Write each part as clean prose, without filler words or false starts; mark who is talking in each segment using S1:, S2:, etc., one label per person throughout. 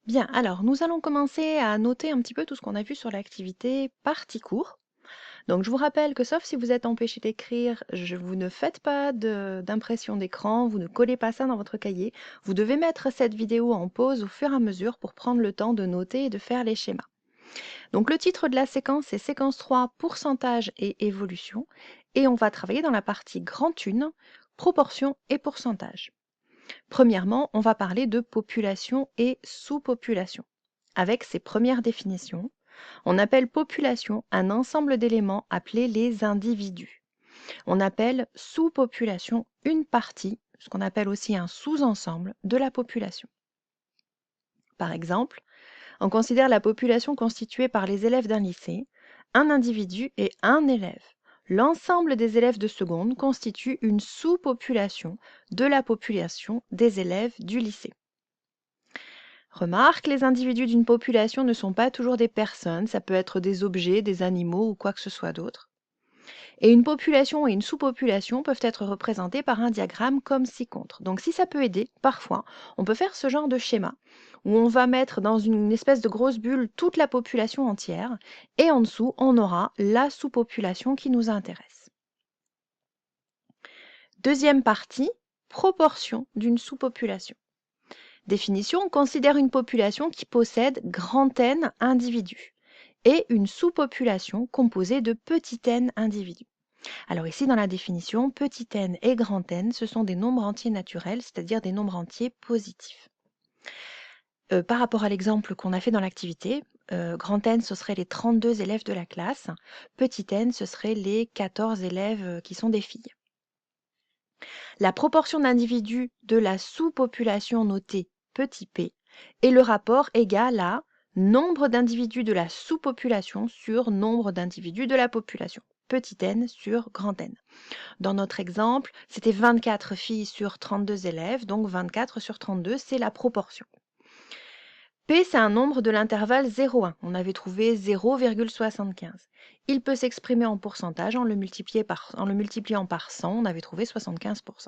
S1: Bien, alors nous allons commencer à noter un petit peu tout ce qu'on a vu sur l'activité partie cours. Donc je vous rappelle que sauf si vous êtes empêché d'écrire, vous ne faites pas d'impression d'écran, vous ne collez pas ça dans votre cahier. Vous devez mettre cette vidéo en pause au fur et à mesure pour prendre le temps de noter et de faire les schémas. Donc le titre de la séquence est séquence 3, pourcentage et évolution. Et on va travailler dans la partie grande une, proportion et pourcentage. Premièrement, on va parler de population et sous-population. Avec ses premières définitions, on appelle population un ensemble d'éléments appelés les individus. On appelle sous-population une partie, ce qu'on appelle aussi un sous-ensemble de la population. Par exemple, on considère la population constituée par les élèves d'un lycée, un individu et un élève. L'ensemble des élèves de seconde constitue une sous-population de la population des élèves du lycée. Remarque, les individus d'une population ne sont pas toujours des personnes, ça peut être des objets, des animaux ou quoi que ce soit d'autre. Et une population et une sous-population peuvent être représentées par un diagramme comme ci-contre. Donc si ça peut aider, parfois, on peut faire ce genre de schéma où on va mettre dans une espèce de grosse bulle toute la population entière et en dessous, on aura la sous-population qui nous intéresse. Deuxième partie, proportion d'une sous-population. Définition, on considère une population qui possède grand N individus et une sous-population composée de petit n individus. Alors ici, dans la définition, petit n et grand N, ce sont des nombres entiers naturels, c'est-à-dire des nombres entiers positifs. Par rapport à l'exemple qu'on a fait dans l'activité, grand N, ce serait les 32 élèves de la classe, petit n, ce serait les 14 élèves qui sont des filles. La proportion d'individus de la sous-population notée petit p est le rapport égal à nombre d'individus de la sous-population sur nombre d'individus de la population, petit n sur grand N. Dans notre exemple, c'était 24 filles sur 32 élèves, donc 24 sur 32, c'est la proportion. P, c'est un nombre de l'intervalle 0,1. On avait trouvé 0,75. Il peut s'exprimer en pourcentage en le multipliant par 100, on avait trouvé 75%.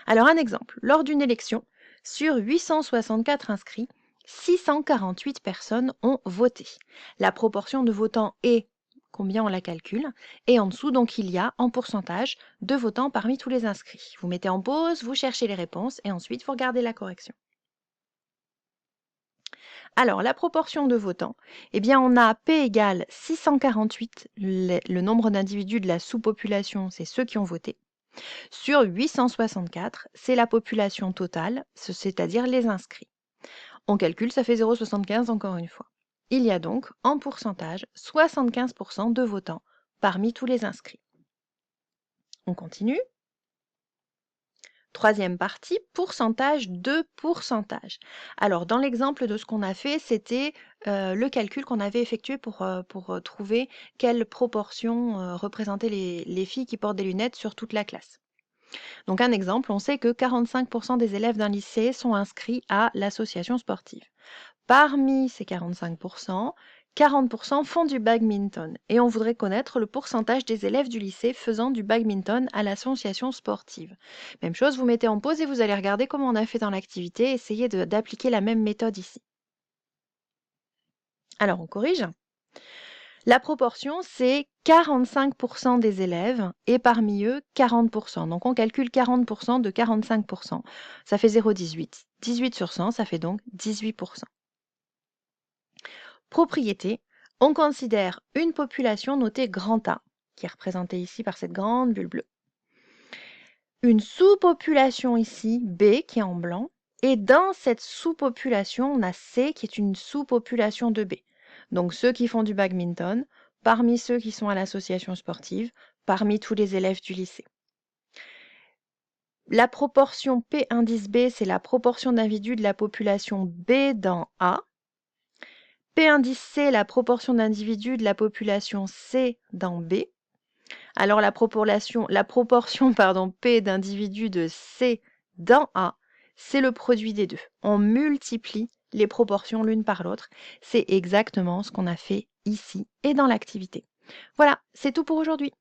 S1: Alors un exemple, lors d'une élection, sur 864 inscrits, 648 personnes ont voté. La proportion de votants est, combien on la calcule, et en dessous, donc il y a en pourcentage de votants parmi tous les inscrits. Vous mettez en pause, vous cherchez les réponses et ensuite vous regardez la correction. Alors, la proportion de votants, eh bien, on a P égale 648, le nombre d'individus de la sous-population, c'est ceux qui ont voté. Sur 864, c'est la population totale, c'est-à-dire les inscrits. On calcule, ça fait 0,75 encore une fois. Il y a donc, en pourcentage, 75% de votants parmi tous les inscrits. On continue. Troisième partie, pourcentage de pourcentage. Alors, dans l'exemple de ce qu'on a fait, c'était le calcul qu'on avait effectué pour trouver quelle proportion représentait les filles qui portent des lunettes sur toute la classe. Donc, un exemple, on sait que 45% des élèves d'un lycée sont inscrits à l'association sportive. Parmi ces 45%, 40% font du badminton et on voudrait connaître le pourcentage des élèves du lycée faisant du badminton à l'association sportive. Même chose, vous mettez en pause et vous allez regarder comment on a fait dans l'activité, essayez d'appliquer la même méthode ici. Alors on corrige. La proportion, c'est 45% des élèves et parmi eux, 40%. Donc on calcule 40% de 45%. Ça fait 0,18. 18 sur 100, ça fait donc 18%. Propriété, on considère une population notée grand A, qui est représentée ici par cette grande bulle bleue. Une sous-population ici, B, qui est en blanc, et dans cette sous-population, on a C, qui est une sous-population de B. Donc ceux qui font du badminton, parmi ceux qui sont à l'association sportive, parmi tous les élèves du lycée. La proportion P indice B, c'est la proportion d'individus de la population B dans A. P indice C, la proportion d'individus de la population C dans B. Alors la proportion P d'individus de C dans A, c'est le produit des deux. On multiplie les proportions l'une par l'autre. C'est exactement ce qu'on a fait ici et dans l'activité. Voilà, c'est tout pour aujourd'hui.